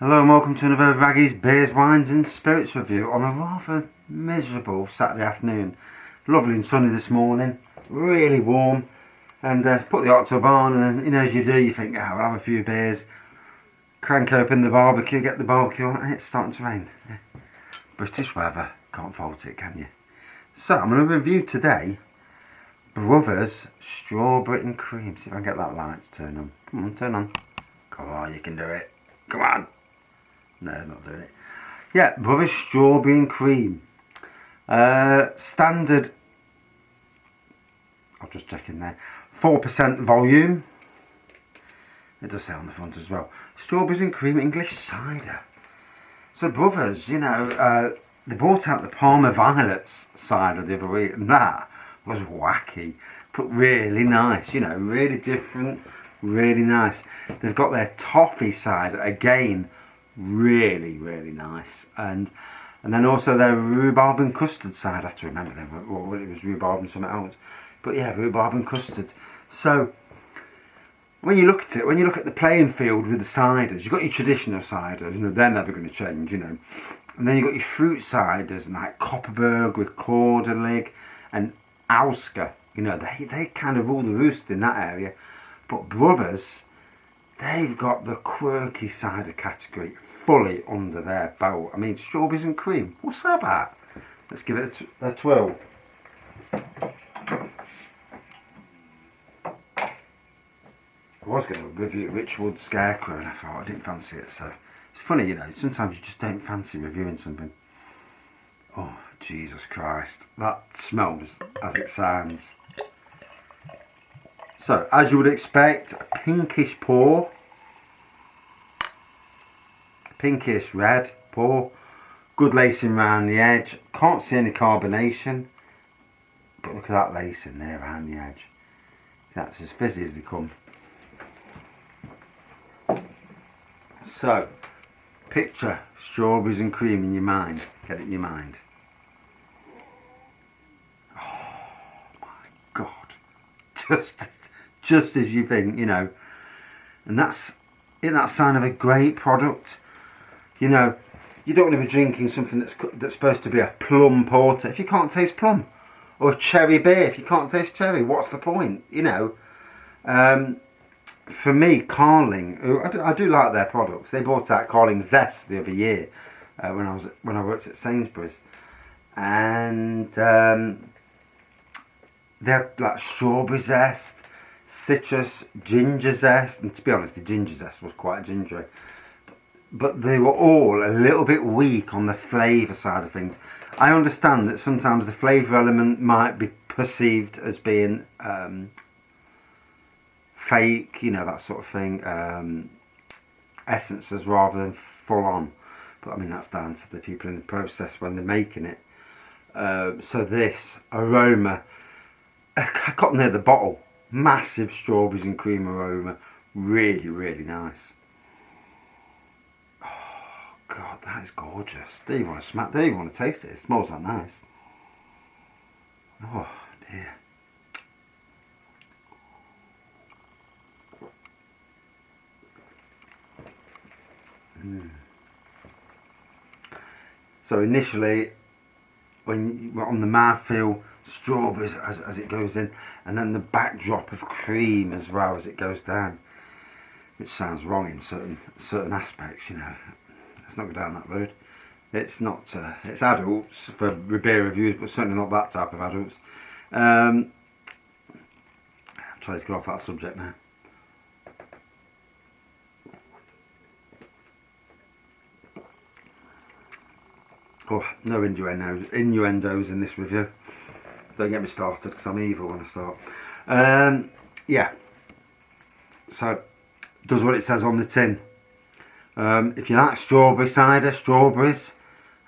Hello and welcome to another Raggy's Beers, Wines and Spirits review on a rather miserable Saturday afternoon. Lovely and sunny this morning, really warm, and put the hot tub on, and as you do, you think, we'll have a few beers, crank open the barbecue, get the barbecue on, and it's starting to rain. Yeah. British weather, can't fault it, can you? So I'm going to review today Brothers Strawberry and Cream. See if I can get that light to turn on. Come on, turn on. Come on, you can do it. Come on. No, it's not doing it. Yeah, Brothers Strawberry and Cream. Standard, I'll just check in there, 4% volume. It does say on the front as well. Strawberries and Cream English Cider. So Brothers, they brought out the Parma Violets cider the other week, and that was wacky, but really nice, really different, really nice. They've got their toffee cider, again, really nice, and then also their rhubarb and custard cider. I have to remember them, well, it was rhubarb and something else, but yeah, rhubarb and custard. So when you look at the playing field with the ciders, you've got your traditional ciders, they're never going to change, and then you've got your fruit ciders, and like Kopparberg with Kordelig and Ausker, they kind of rule the roost in that area. But Brothers, they've got the quirky cider category fully under their belt. I mean, strawberries and cream, what's that about? Let's give it a twirl. I was going to review Richwood Scarecrow and I thought I didn't fancy it, so it's funny, sometimes you just don't fancy reviewing something. Oh, Jesus Christ, that smells as it sounds. So, as you would expect, a pinkish pour, pinkish red pour, good lacing around the edge. Can't see any carbonation, but look at that lacing there around the edge. That's as fizzy as they come. So, picture strawberries and cream in your mind. Get it in your mind. Oh my God, just as you think, and that's a sign of a great product. You don't want to be drinking something that's supposed to be a plum porter if you can't taste plum, or a cherry beer if you can't taste cherry. What's the point? For me, Carling, I do like their products. They brought out Carling Zest the other year when I worked at Sainsbury's, and they had like strawberry zest, citrus, ginger zest, and to be honest, the ginger zest was quite gingery. But they were all a little bit weak on the flavour side of things. I understand that sometimes the flavour element might be perceived as being fake, that sort of thing, essences rather than full on. But I mean, that's down to the people in the process when they're making it. So this aroma, I got near the bottle, massive strawberries and cream aroma, really nice. Oh God, that is gorgeous. Don't even want to taste it. It smells that nice. Oh dear. So initially, when you're on the mouthfeel, strawberries as it goes in, and then the backdrop of cream as well as it goes down, which sounds wrong in certain aspects. Let's not go down that road. It's not. It's adults for beer reviews, but certainly not that type of adults. I'm trying to get off that subject now. Oh, no innuendos in this review. Don't get me started because I'm evil when I start. Yeah. So, does what it says on the tin. If you like strawberry cider, strawberries,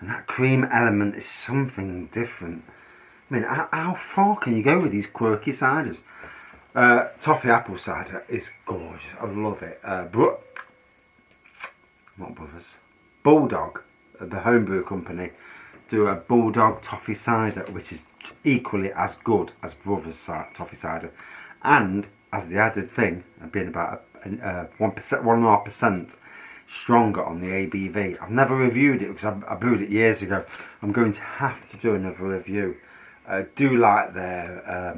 and that cream element is something different. I mean, how far can you go with these quirky ciders? Toffee apple cider is gorgeous. I love it. Not Brothers. Bulldog, the homebrew company, do a Bulldog toffee cider, which is equally as good as Brothers toffee cider, and as the added thing, being about 1.5%, stronger on the ABV. I've never reviewed it because I brewed it years ago. I'm going to have to do another review. Do like their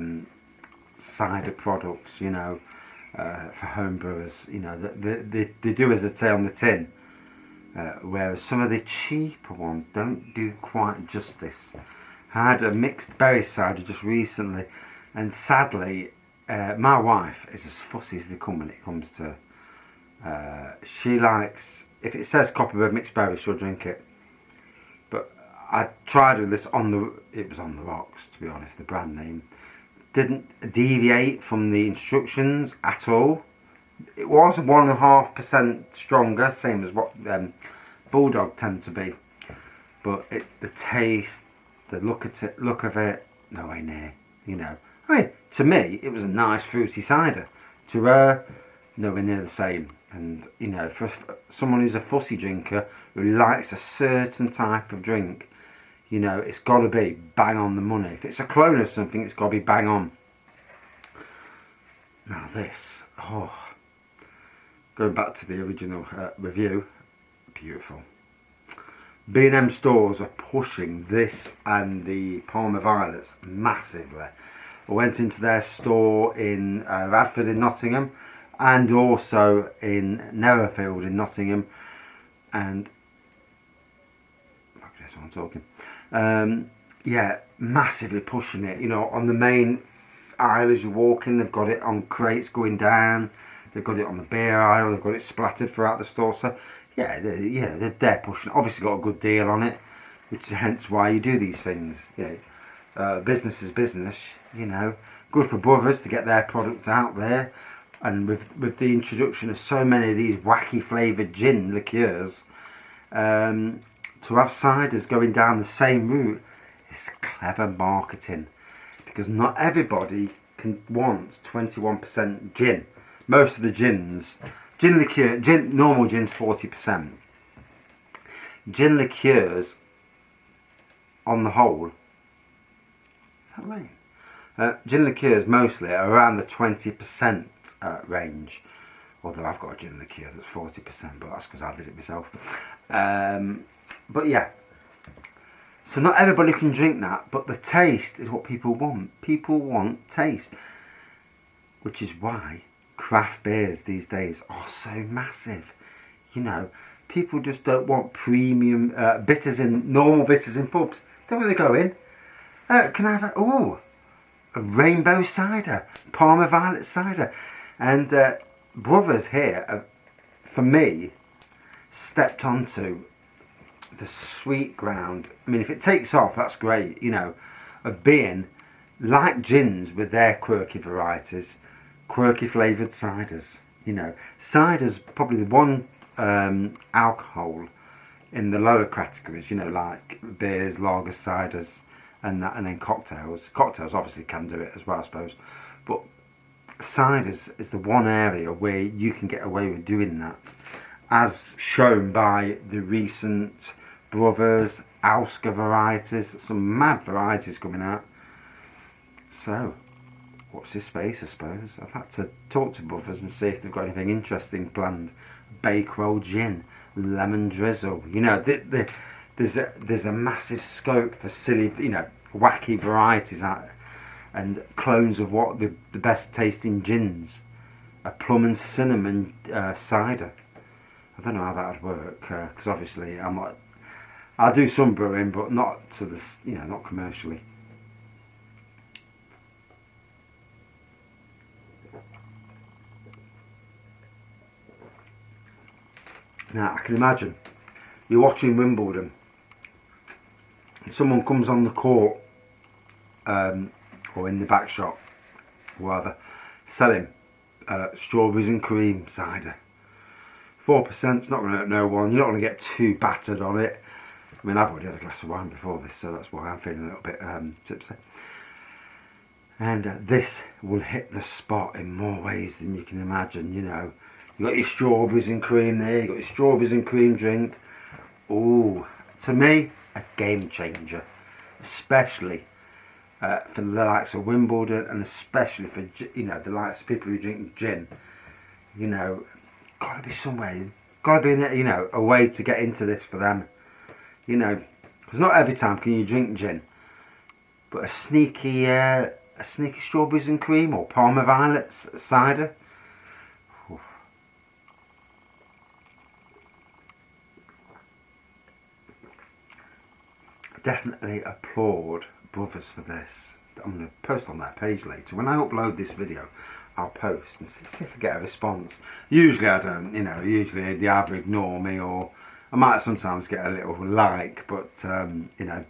cider products, you know, for home brewers. You know, they do as they say on the tin. Whereas some of the cheaper ones don't do quite justice. I had a mixed berry cider just recently, and sadly, my wife is as fussy as they come when it comes to. She likes, if it says Copperbird mixed berry, she'll drink it. But I tried with this it was on the rocks, to be honest. The brand name didn't deviate from the instructions at all. It was 1.5% stronger, same as what Bulldog tend to be, but the taste, the look of it, nowhere near. You know, I mean, to me, it was a nice fruity cider. To her, nowhere near the same. And you know, for someone who's a fussy drinker who likes a certain type of drink, you know, it's got to be bang on the money. If it's a clone of something, it's got to be bang on. Now this, going back to the original review, beautiful. B&M stores are pushing this and the Palmer Violets massively. I went into their store in Radford in Nottingham and also in Netherfield in Nottingham, and I guess I'm talking. Yeah, massively pushing it. You know, on the main aisle as you walk in, they've got it on crates going down. They've got it on the beer aisle. They've got it splattered throughout the store. So yeah, they're pushing. Obviously, got a good deal on it, which is hence why you do these things. You know, business is business. You know, good for brothers to get their products out there, and with the introduction of so many of these wacky flavoured gin liqueurs, to have ciders going down the same route is clever marketing, because not everybody wants 21% gin. Most of the gins, normal gin's 40%. Gin liqueurs, on the whole, is that right? Gin liqueurs mostly are around the 20% range. Although I've got a gin liqueur that's 40%, but that's because I did it myself. But yeah, so not everybody can drink that, but the taste is what people want. People want taste, which is why craft beers these days are so massive. You know, people just don't want premium normal bitters in pubs. Then when they go in, can I have a rainbow cider, Palmer Violet cider, and brothers here have, for me, stepped onto the sweet ground. I mean, if it takes off, that's great. You know, of being like gins with their quirky varieties. Quirky flavoured ciders. You know, cider's probably the one alcohol in the lower categories, you know, like beers, lager, ciders, and then cocktails. Cocktails obviously can do it as well, I suppose. But ciders is the one area where you can get away with doing that, as shown by the recent Brothers, Ausker varieties, some mad varieties coming out. So, watch this space, I suppose. I'd like to talk to Brothers and see if they've got anything interesting planned. Bakewell gin, lemon drizzle. You know, there's a massive scope for silly, you know, wacky varieties out, and clones of what the best tasting gins. A plum and cinnamon cider. I don't know how that would work, because obviously I'll do some brewing, but not to this, you know, not commercially. Now, I can imagine you're watching Wimbledon and someone comes on the court or in the back shop, whatever, selling strawberries and cream cider. 4% is not going to hurt no one. You're not going to get too battered on it. I mean, I've already had a glass of wine before this, so that's why I'm feeling a little bit tipsy. And this will hit the spot in more ways than you can imagine, you know. You got your strawberries and cream there, you got your strawberries and cream drink. Ooh, to me, a game changer. Especially for the likes of Wimbledon, and especially for, you know, the likes of people who drink gin. You know, got to be somewhere, you've got to be, you know, a way to get into this for them. You know, because not every time can you drink gin. But a sneaky strawberries and cream or Parma Violet cider. Oof. Definitely applaud Brothers for this. I'm going to post on that page later. When I upload this video, I'll post and see if I get a response. Usually I don't, you know, usually they either ignore me or I might sometimes get a little like, but, you know.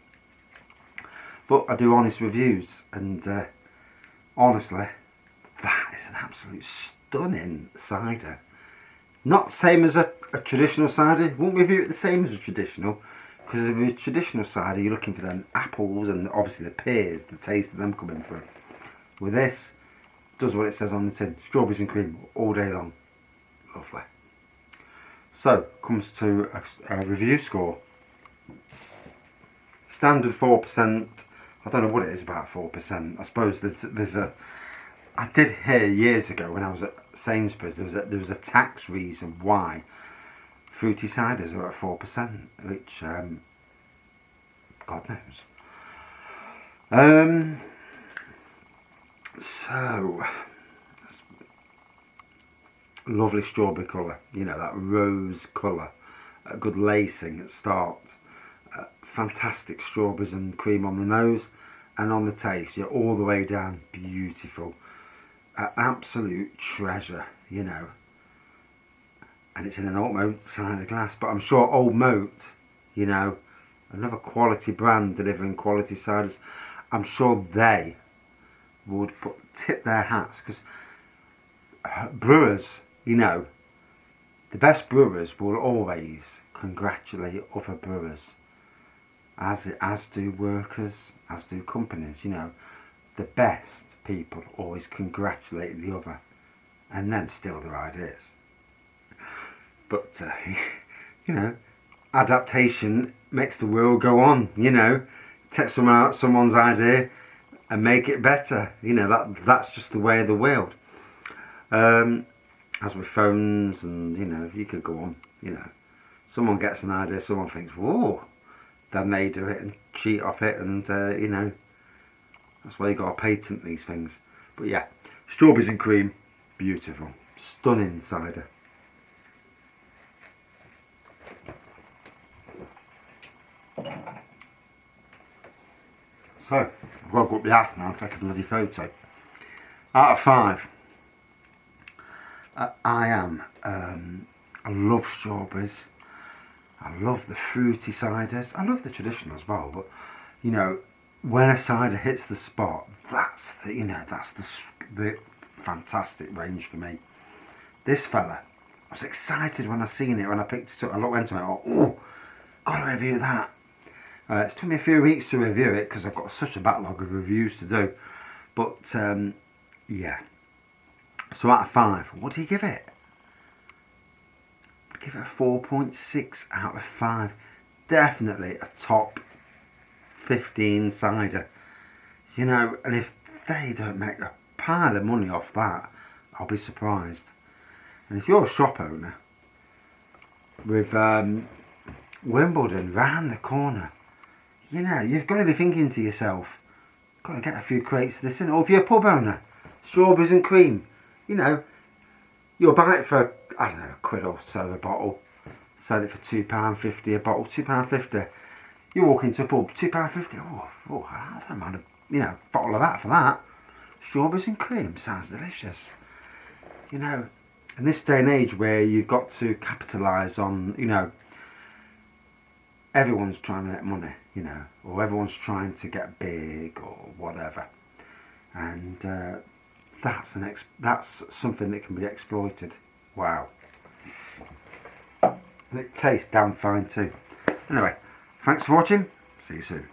But I do honest reviews and honestly, that is an absolute stunning cider. Not same as a traditional cider. Won't review it the same as a traditional. Because with a traditional cider, you're looking for them apples and obviously the pears, the taste of them coming through. With this, does what it says on the tin. Strawberries and cream all day long. Lovely. So, comes to a review score. Standard 4%. I don't know what it is about 4%. I suppose there's a... I did hear years ago when I was at Sainsbury's, there was a tax reason why fruity ciders are at 4%, which God knows. So lovely strawberry colour, you know, that rose colour, a good lacing at start, fantastic strawberries and cream on the nose, and on the taste, you're all the way down, beautiful, absolute treasure, you know. And it's in an old moat cider glass, but I'm sure Old Moat, you know, another quality brand delivering quality ciders, I'm sure they would tip their hats, because brewers, you know, the best brewers will always congratulate other brewers, as do workers, as do companies, you know. The best people always congratulate the other and then steal their ideas. But, you know, adaptation makes the world go on, you know. Take someone's idea and make it better. You know, that's just the way of the world. As with phones and, you know, you could go on, you know. Someone gets an idea, someone thinks, whoa. Then they do it and cheat off it and, you know, that's why you got to patent these things. But yeah, strawberries and cream, beautiful. Stunning cider. So, I've got to go up the ass now and take a bloody photo. Out of 5, I love strawberries. I love the fruity ciders. I love the traditional as well, but, you know, when a cider hits the spot, that's the, you know, that's the fantastic range for me. This fella, I was excited when I seen it, when I picked it up. I went to it, oh, got to review that. It's took me a few weeks to review it because I've got such a backlog of reviews to do. But, yeah. So out of 5, what do you give it? I'd give it a 4.6 out of 5. Definitely a top 15 cider. You know, and if they don't make a pile of money off that, I'll be surprised. And if you're a shop owner with Wimbledon round the corner, you know, you've got to be thinking to yourself, got to get a few crates of this in. Or if you're a pub owner, strawberries and cream, you know, you'll buy it for, I don't know, £1 or so a bottle. Sell it for £2.50 a bottle, £2.50. You walk into a pub, £2.50. Oh, I don't mind a, you know, bottle of that for that. Strawberries and cream sounds delicious. You know, in this day and age where you've got to capitalise on, you know, everyone's trying to make money, you know, or everyone's trying to get big or whatever, and that's something that can be exploited. Wow, and it tastes damn fine too. Anyway, thanks for watching. See you soon.